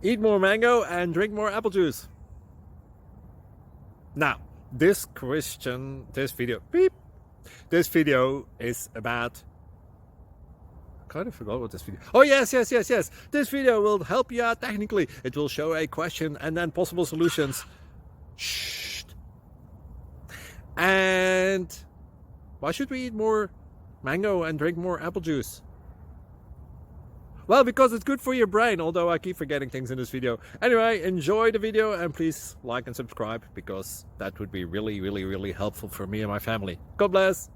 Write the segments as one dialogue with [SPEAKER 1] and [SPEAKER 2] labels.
[SPEAKER 1] eat more mango and drink more apple juice. Now, this video is about, I kind of forgot what this video. Oh yes. This video will help you out technically. It will show a question and then possible solutions. Shh. And why should we eat more mango and drink more apple juice? Well, because it's good for your brain, although I keep forgetting things in this video. Anyway, enjoy the video and please like and subscribe, because that would be really helpful for me and my family. God bless!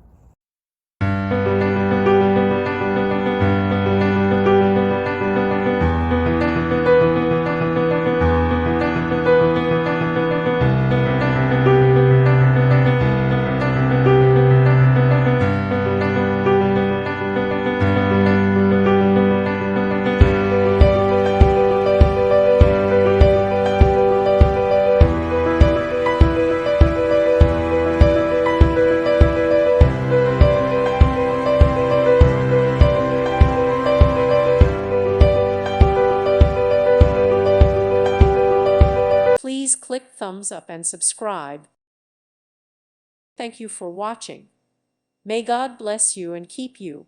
[SPEAKER 2] Please click thumbs up and subscribe. Thank you for watching. May God bless you and keep you.